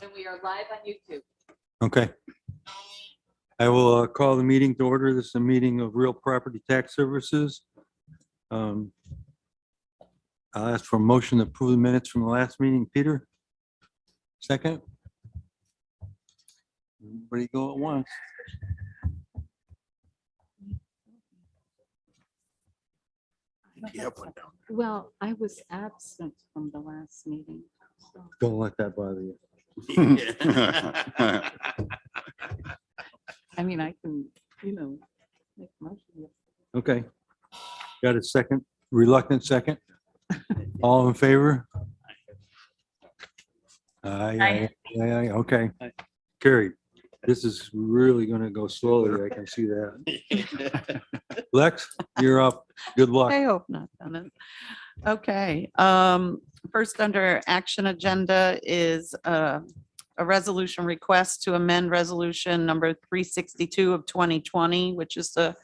And we are live on YouTube. Okay. I will call the meeting to order. This is a meeting of Real Property Tax Services. I'll ask for a motion to approve the minutes from the last meeting. Peter? Second? Everybody go at once. Well, I was absent from the last meeting. So. Don't let that bother you. I mean, I can, make a motion. Okay. Got a second? Reluctant second? All in favor? Aye. Okay. Carried. This is really gonna go slowly. I can see that. Lex, you're up. Good luck. I hope not, Dennis. Okay, first under action agenda is a resolution request to amend resolution number 362 of 2020, which is the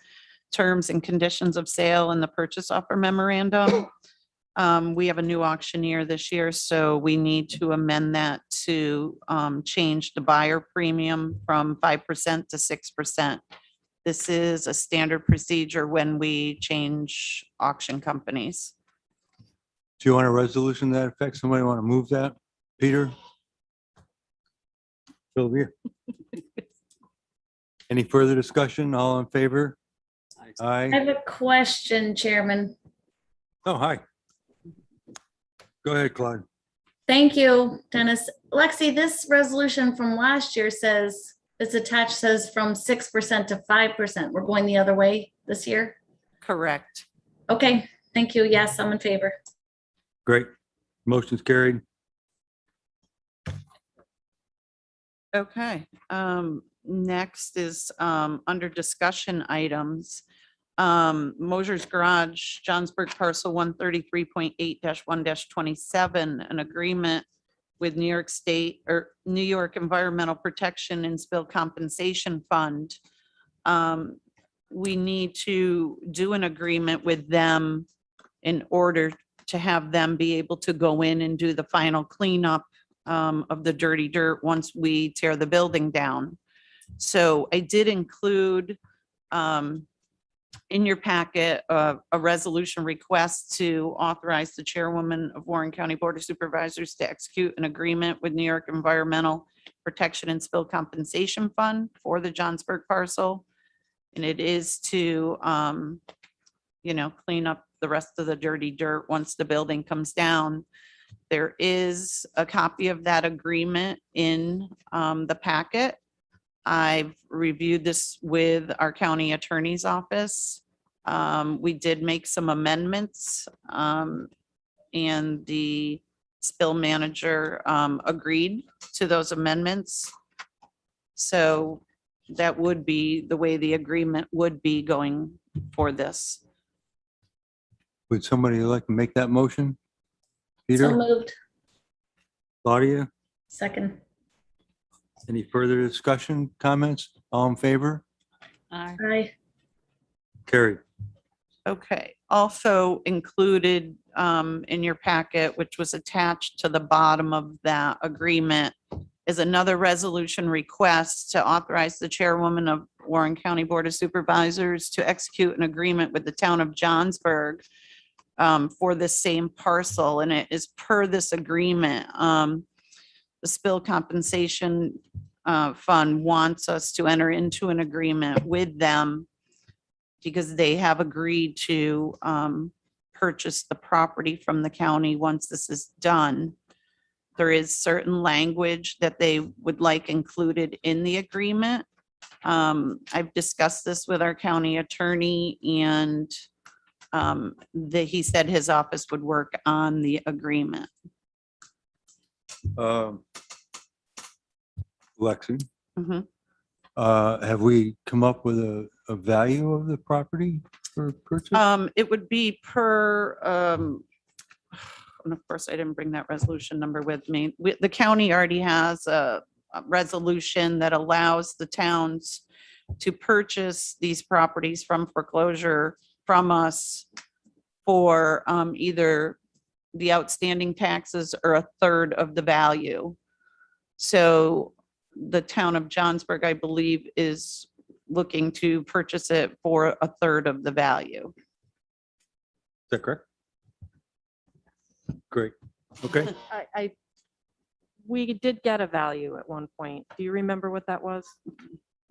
terms and conditions of sale and the purchase offer memorandum. We have a new auctioneer this year, so we need to amend that to change the buyer premium from 5% to 6%. This is a standard procedure when we change auction companies. Do you want a resolution to that effect? Somebody want to move that? Peter? Sylvia? Any further discussion? All in favor? I Aye. have a question, Chairman. Oh, hi. Go ahead, Claude. Thank you, Dennis. Lexi, this resolution from last year says, it's attached, says from 6% to 5%. We're going the other way this year? Correct. Okay, thank you. Yes, I'm in favor. Great. Motion's carried. Okay, next is under discussion items. Mosher's Garage, Johnsburg parcel 133.8-1-27, an agreement with New York State or New York Environmental Protection and Spill Compensation Fund. We need to do an agreement with them in order to have them be able to go in and do the final cleanup of the dirty dirt once we tear the building down. So I did include in your packet a resolution request to authorize the chairwoman of Warren County Board of Supervisors to execute an agreement with New York Environmental Protection and Spill Compensation Fund for the Johnsburg parcel. And it is to, clean up the rest of the dirty dirt once the building comes down. There is a copy of that agreement in the packet. I've reviewed this with our county attorney's office. We did make some amendments and the spill manager agreed to those amendments. So that would be the way the agreement would be going for this. Would somebody like to make that motion? So Peter? moved. Claudia? Second. Any further discussion, comments? All in favor? Aye. Carried. Okay, also included in your packet, which was attached to the bottom of that agreement, is another resolution request to authorize the chairwoman of Warren County Board of Supervisors to execute an agreement with the town of Johnsburg for the same parcel, and it is per this agreement. The Spill Compensation Fund wants us to enter into an agreement with them because they have agreed to purchase the property from the county once this is done. There is certain language that they would like included in the agreement. I've discussed this with our county attorney, and he said his office would work on the agreement. Lexi, Mhm. have we come up with a value of the property for purchase? It would be per, and of course, I didn't bring that resolution number with me. The county already has a resolution that allows the towns to purchase these properties from foreclosure from us for either the outstanding taxes or a third of the value. So the town of Johnsburg, I believe, is looking to purchase it for a third of the value. Is that correct? Great. Okay. We did get a value at one point. Do you remember what that was?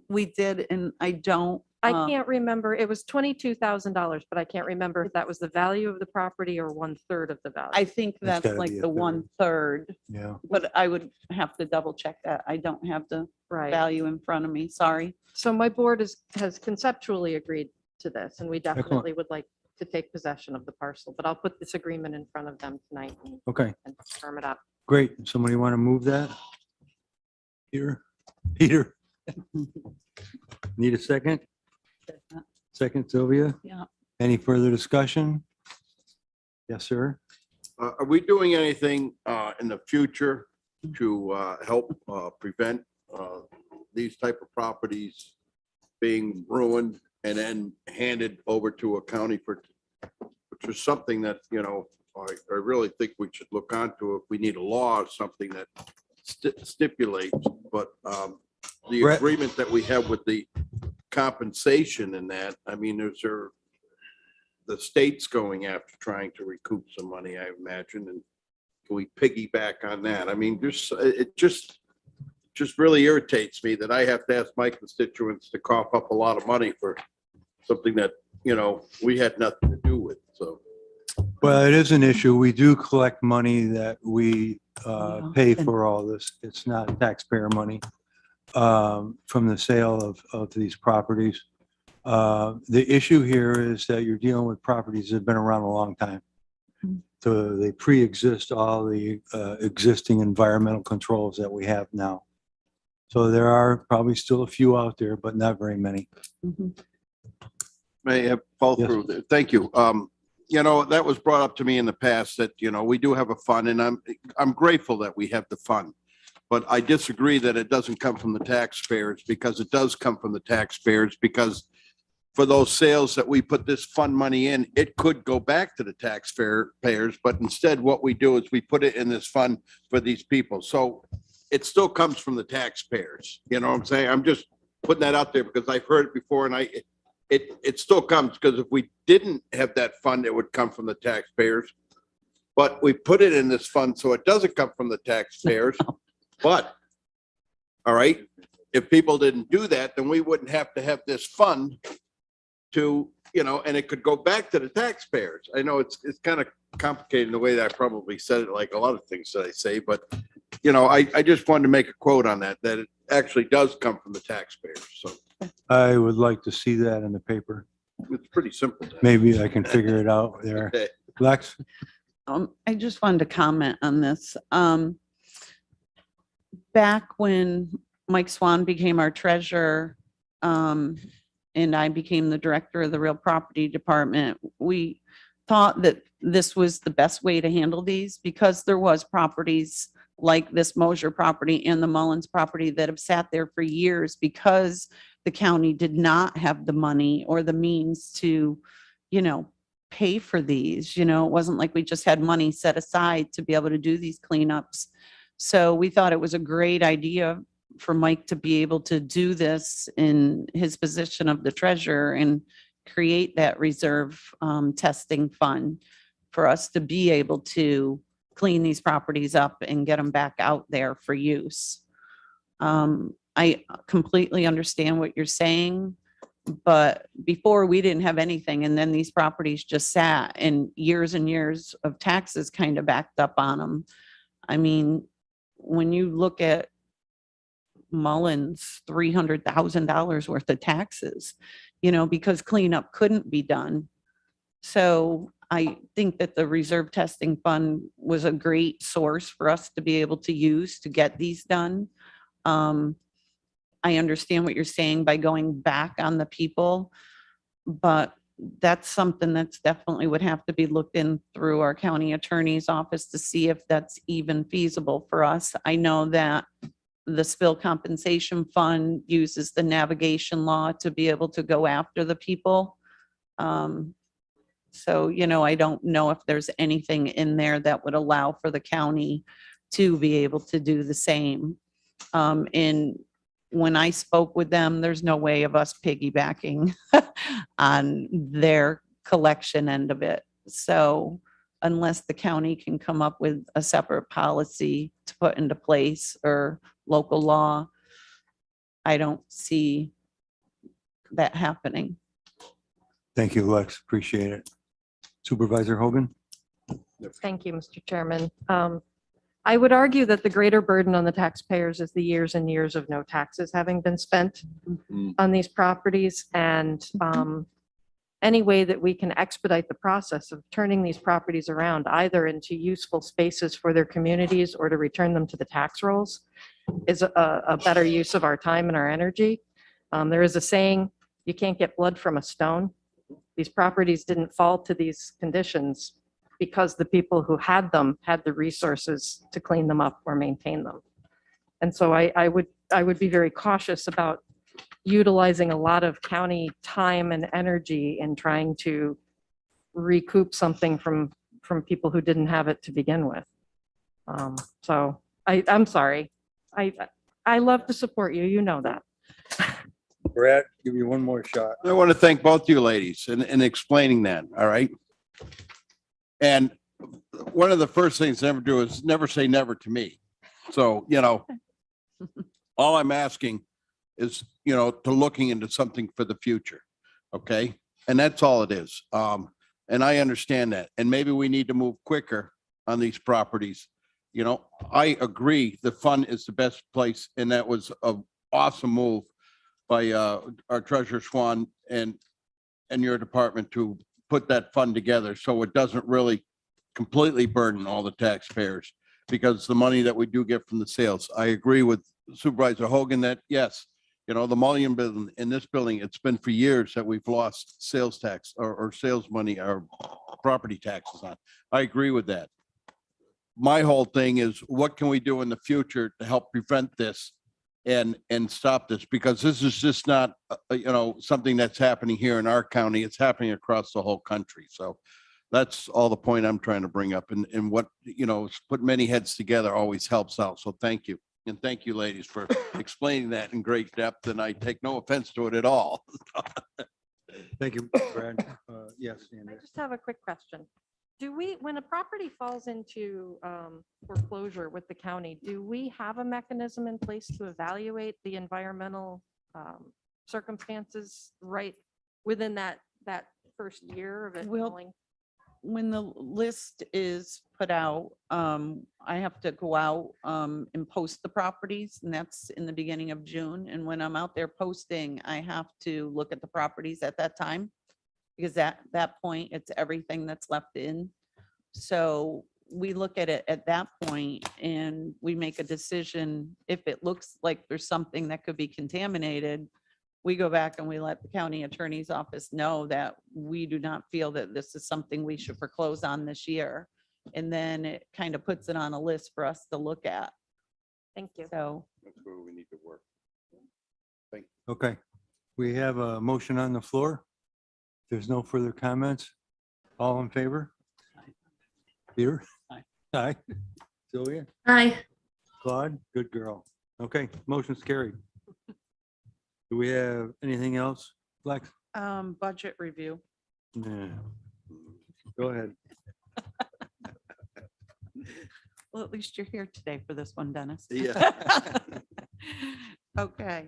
We did, and I don't. I can't remember. It was $22,000, but I can't remember if that was the value of the property or 1/3 of the value. I think That's that's gotta like be a the third. 1/3, Yeah. but I would have to double check that. I don't have the Right. value in front of me. Sorry. So my board has conceptually agreed to this, and we definitely would like to take possession of the parcel, but I'll put this agreement in front of them tonight Okay, and firm it up. great. Somebody want to move that? Peter? Need a second? Second, Sylvia? Yeah. Any further discussion? Yes, sir. Are we doing anything in the future to help prevent these type of properties being ruined and then handed over to a county which is something that, you know, I really think we should look onto if we need a law or something that stipulates, but the Brett. agreement that we have with the compensation and that, I mean, the state's going after trying to recoup some money, I imagine, and can we piggyback on that? I mean, it just really irritates me that I have to ask my constituents to cough up a lot of money for something that, you know, we had nothing to do with, so. Well, it is an issue. We do collect money that we Yeah. pay for all this. It's not taxpayer money from the sale of these properties. The issue here is that you're dealing with properties that have been around a long time. So they pre-exist all the existing environmental controls that we have now. So there are probably still a few out there, but not very many. Mhm. May I fall Yes. through there? Thank you. You know, that was brought up to me in the past that, you know, we do have a fund and I'm grateful that we have the fund. But I disagree that it doesn't come from the taxpayers because it does come from the taxpayers because for those sales that we put this fund money in, it could go back to the taxpayers, but instead what we do is we put it in this fund for these people. So it still comes from the taxpayers. You know what I'm saying? I'm just putting that out there because I've heard it before and it still comes because if we didn't have that fund, it would come from the taxpayers. But we put it in this fund so it doesn't come from the taxpayers. But, all right, if people didn't do that, then we wouldn't have to have this fund to, you know, and it could go back to the taxpayers. I know it's kind of complicated in the way that I probably said it, like a lot of things that I say, but, you know, I just wanted to make a quote on that it actually does come from the taxpayers. So I would like to see that in the paper. it's pretty simple. Maybe I can figure it out there. Okay. Lex? I just wanted to comment on this. Back when Mike Swan became our treasurer, and I became the director of the real property department, we thought that this was the best way to handle these because there was properties like this Mosier property and the Mullins property that have sat there for years because the county did not have the money or the means to, you know, pay for these. You know, it wasn't like we just had money set aside to be able to do these cleanups. So we thought it was a great idea for Mike to be able to do this in his position of the treasurer and create that reserve testing fund for us to be able to clean these properties up and get them back out there for use. I completely understand what you're saying, but before we didn't have anything and then these properties just sat and years of taxes kind of backed up on them. I mean, when you look at Mullins, $300,000 worth of taxes, you know, because cleanup couldn't be done. So I think that the reserve testing fund was a great source for us to be able to use to get these done. I understand what you're saying by going back on the people, but that's something that's definitely would have to be looked in through our county attorney's office to see if that's even feasible for us. I know that the spill compensation fund uses the navigation law to be able to go after the people. So, you know, I don't know if there's anything in there that would allow for the county to be able to do the same. And when I spoke with them, there's no way of us piggybacking on their collection end of it. So unless the county can come up with a separate policy to put into place or local law, I don't see that happening. Thank you, Lex. Appreciate it. Supervisor Hogan? Thank you, Mr. Chairman. I would argue that the greater burden on the taxpayers is the years and years of no taxes having been spent on these properties. And any way that we can expedite the process of turning these properties around, either into useful spaces for their communities or to return them to the tax rolls, is a better use of our time and our energy. There is a saying, you can't get blood from a stone. These properties didn't fall to these conditions because the people who had them had the resources to clean them up or maintain them. And so I would be very cautious about utilizing a lot of county time and energy in trying to recoup something from people who didn't have it to begin with. So I'm sorry. I love to support you. You know that. Brad, give you one more shot. I want to thank both you ladies in explaining that, all right? And one of the first things to never do is never say never to me. So, all I'm asking is, to looking into something for the future, okay? And that's all it is. And I understand that. And maybe we need to move quicker on these properties. I agree the fund is the best place, and that was an awesome move by our treasurer Swan and your department to put that fund together so it doesn't really completely burden all the taxpayers, because the money that we do get from the sales. I agree with Supervisor Hogan that yes, the Mullion building, in this building, it's been for years that we've lost sales tax or sales money or property taxes on. I agree with that. My whole thing is, what can we do in the future to help prevent this and stop this? Because this is just not, something that's happening here in our county. It's happening across the whole country. So that's all the point I'm trying to bring up. And what, put many heads together always helps out. So thank you. And thank you, ladies, for explaining that in great depth. And I take no offense to it at all. Thank you, Brad. Yes, I Andy. just have a quick question. When a property falls into foreclosure with the county, do we have a mechanism in place to evaluate the environmental circumstances right within that first year of it Well, falling? When the list is put out, I have to go out and post the properties, and that's in the beginning of June. And when I'm out there posting, I have to look at the properties at that time, because at that point, it's everything that's left in. So we look at it at that point and we make a decision. If it looks like there's something that could be contaminated, we go back and we let the county attorney's office know that we do not feel that this is something we should foreclose on this year. And then it kind of puts it on a list for us to look at. Thank you. So That's where we need to work. Okay. We have a motion on the floor. There's no further comments. All in favor? Peter? Aye. Aye. Sylvia? Hi. Claude? Good girl. Okay, motion's carried. Do we have anything else, Lex? budget review. Yeah. Go ahead. Well, at least you're here today for this one, Dennis. Yeah. Okay,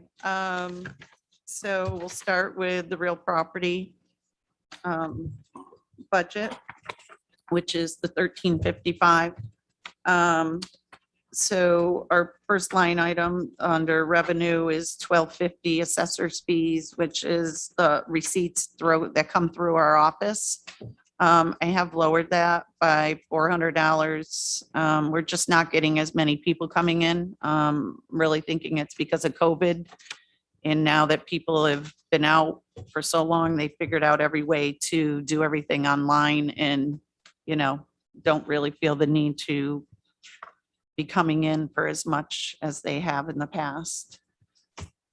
so we'll start with the real property budget, which is the 1355. So our first line item under revenue is 1250 assessor's fees, which is the receipts that come through our office. I have lowered that by $400. We're just not getting as many people coming in. Really thinking it's because of COVID. And now that people have been out for so long, they figured out every way to do everything online and, don't really feel the need to be coming in for as much as they have in the past.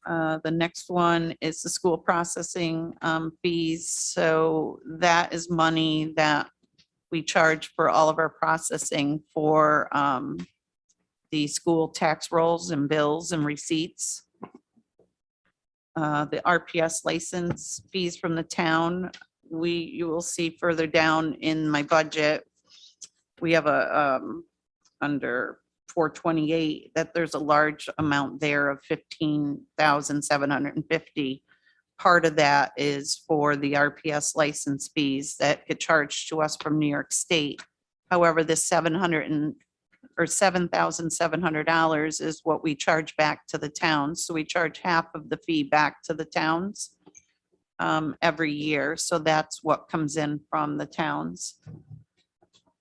The next one is the school processing fees. So that is money that we charge for all of our processing for the school tax rolls and bills and receipts. The RPS license fees from the town, you will see further down in my budget. We have under 428, that there's a large amount there of 15,750. Part of that is for the RPS license fees that get charged to us from New York State. However, this $7,700 is what we charge back to the towns. So we charge half of the fee back to the towns every year. So that's what comes in from the towns.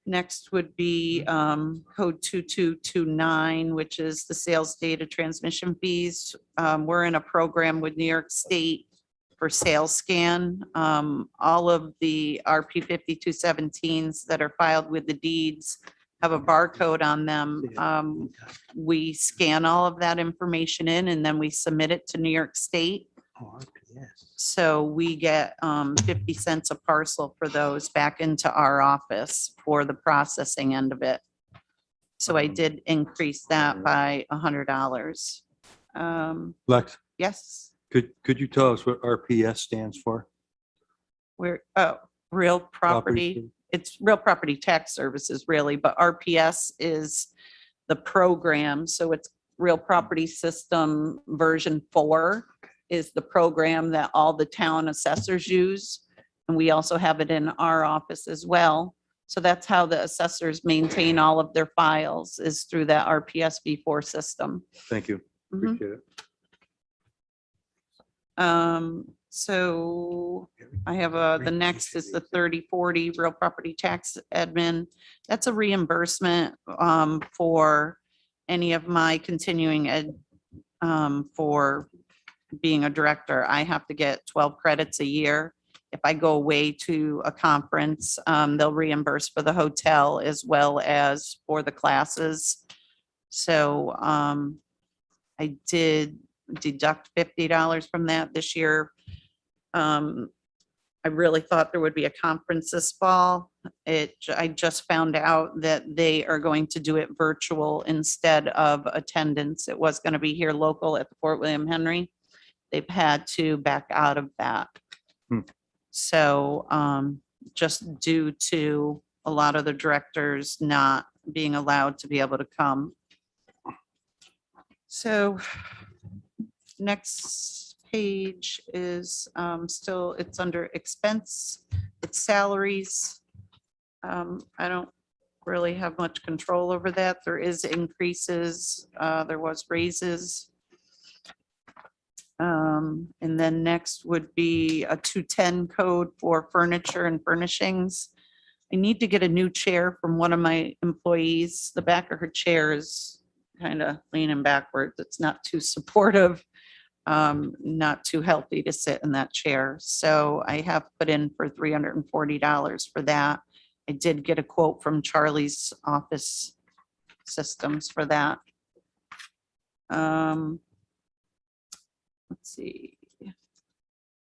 Next would be code 2229, which is the sales data transmission fees. We're in a program with New York State for sales scan. All of the RP 5217s that are filed with the deeds have a barcode on them. We scan all of that information in and then we submit it to New York State. So we get 50 cents a parcel for those back into our office for the processing end of it. So I did increase that by $100. Lex, Yes, could you tell us what RPS stands for? real property. It's real property tax services really, but RPS is the program. So it's real property system version 4 is the program that all the town assessors use. And we also have it in our office as well. So that's how the assessors maintain all of their files is through that RPS V4 system. Thank you. Mhm. Appreciate it. So I have the next is the 3040 real property tax admin. That's a reimbursement for any of my continuing ed for being a director. I have to get 12 credits a year. If I go away to a conference, they'll reimburse for the hotel as well as for the classes. So I did deduct $50 from that this year. I really thought there would be a conference this fall. I just found out that they are going to do it virtual instead of attendance. It was going to be here local at the Fort William Henry. They've had to back out of that. So just due to a lot of the directors not being allowed to be able to come. So next page is still, it's under expense, it's salaries. I don't really have much control over that. There is increases, there was raises. And then next would be a 210 code for furniture and furnishings. I need to get a new chair from one of my employees. The back of her chair is kind of leaning backwards. It's not too supportive, not too healthy to sit in that chair. So I have put in for $340 for that. I did get a quote from Charlie's Office Systems for that. Let's see.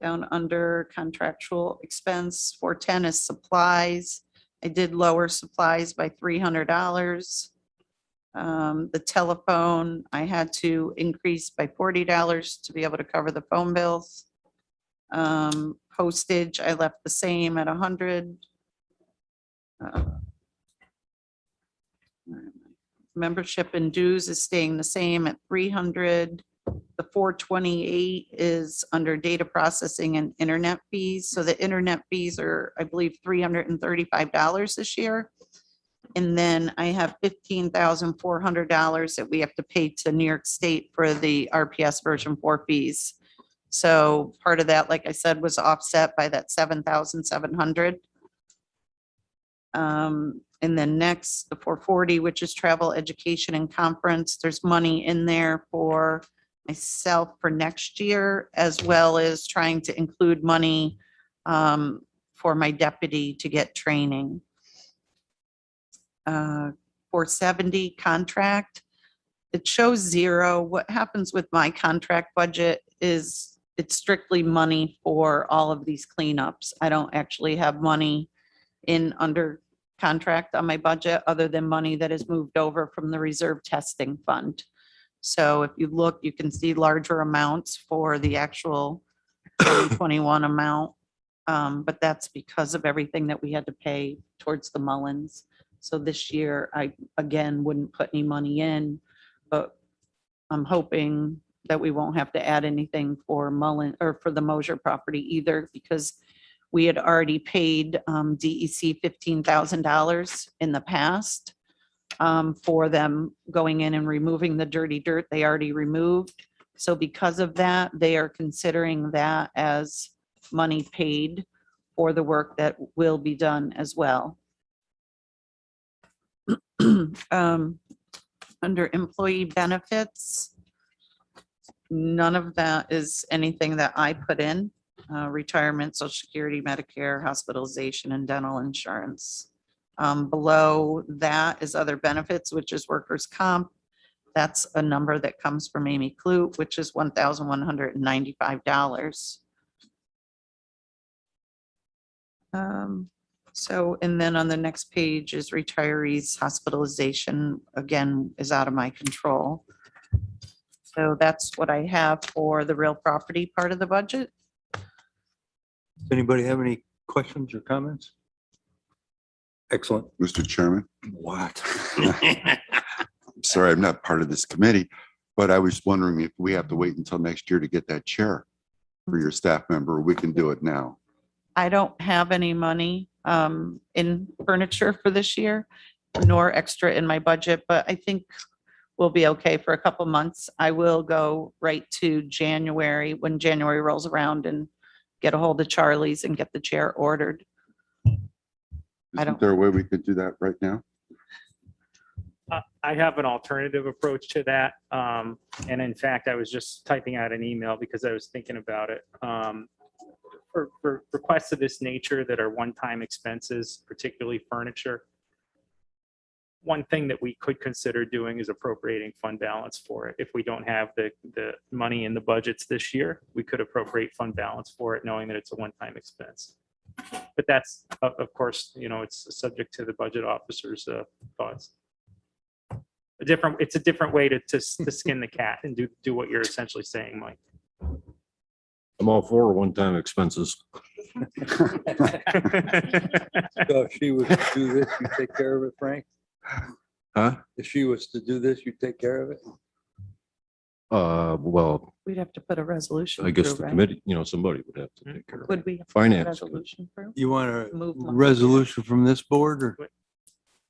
Down under contractual expense, 410 is supplies. I did lower supplies by $300. The telephone, I had to increase by $40 to be able to cover the phone bills. Postage, I left the same at 100. Membership and dues is staying the same at 300. The 428 is under data processing and internet fees. So the internet fees are, I believe, $335 this year. And then I have $15,400 that we have to pay to New York State for the RPS version 4 fees. So part of that, like I said, was offset by that 7,700. And then next, the 440, which is travel, education, and conference. There's money in there for myself for next year, as well as trying to include money for my deputy to get training. 470 contract, it shows 0. What happens with my contract budget is it's strictly money for all of these cleanups. I don't actually have money in under contract on my budget other than money that is moved over from the reserve testing fund. So if you look, you can see larger amounts for the actual 2021 amount. But that's because of everything that we had to pay towards the Mullins. So this year, I, again, wouldn't put any money in, but I'm hoping that we won't have to add anything for Mullen or for the Mosier property either, because we had already paid DEC $15,000 in the past for them going in and removing the dirty dirt they already removed. So because of that, they are considering that as money paid for the work that will be done as well. Under employee benefits, none of that is anything that I put in. Retirement, Social Security, Medicare, hospitalization, and dental insurance. Below that is other benefits, which is workers' comp. That's a number that comes from Amy Clute, which is $1,195. So, and then on the next page is retirees hospitalization, again, is out of my control. So that's what I have for the real property part of the budget. Does anybody have any questions or comments? Excellent. Mr. Chairman, What? I'm sorry, I'm not part of this committee, but I was wondering if we have to wait until next year to get that chair for your staff member, or we can do it now. I don't have any money in furniture for this year, nor extra in my budget, but I think we'll be okay for a couple months. I will go right to January, when January rolls around, and get a hold of Charlie's and get the chair ordered. Isn't there a way we could do that right now? I have an alternative approach to that. And in fact, I was just typing out an email because I was thinking about it. For requests of this nature that are one-time expenses, particularly furniture, one thing that we could consider doing is appropriating fund balance for it. If we don't have the money in the budgets this year, we could appropriate fund balance for it, knowing that it's a one-time expense. But that's, of course, it's subject to the budget officer's thoughts. It's a different way to skin the cat and do what you're essentially saying, Mike. I'm all for one-time expenses. So if she was to do this, you take care of it, Frank? Huh? If she was to do this, you take care of it? Well, We'd have to put a resolution I guess through, the right? committee, somebody would have to take care of it. Would we have to put a Finance. resolution through? You want a Move money. resolution from this board, or?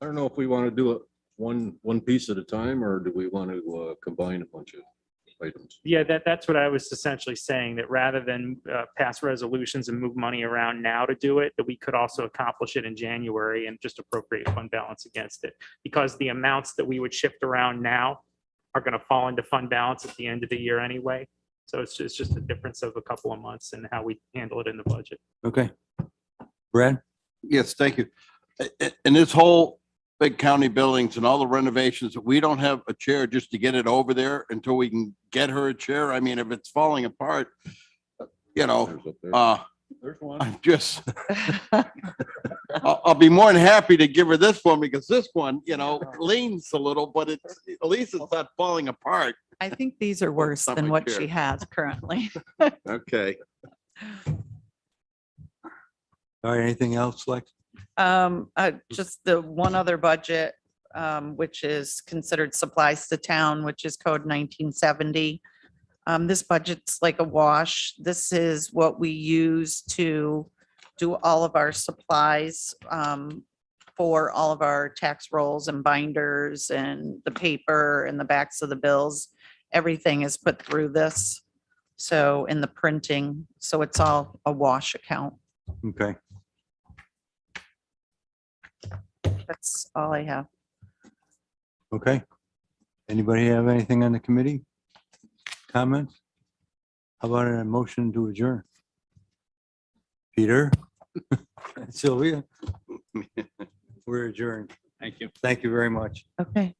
I don't know if we want to do it one piece at a time, or do we want to combine a bunch of items? Yeah, that's what I was essentially saying, that rather than pass resolutions and move money around now to do it, that we could also accomplish it in January and just appropriate fund balance against it. Because the amounts that we would shift around now are going to fall into fund balance at the end of the year anyway. So it's just a difference of a couple of months in how we handle it in the budget. Okay. Brad? Yes, thank you. In this whole big county buildings and all the renovations, we don't have a chair just to get it over there until we can get her a chair. I mean, if it's falling apart, There's up there. There's one. I'm just, I'll be more than happy to give her this one, because this one, leans a little, but at least it's not falling apart. I think these are worse Not than my what chair. she has currently. Okay. All right, anything else, Lex? Just the one other budget, which is considered supplies to town, which is code 1970. This budget's like a wash. This is what we use to do all of our supplies for all of our tax rolls and binders and the paper and the backs of the bills. Everything is put through this. So in the printing, so it's all a wash account. Okay. That's all I have. Okay. Anybody have anything on the committee? Comments? How about a motion to adjourn? Peter? Sylvia? We're adjourned. Thank you. Thank you very much. Okay.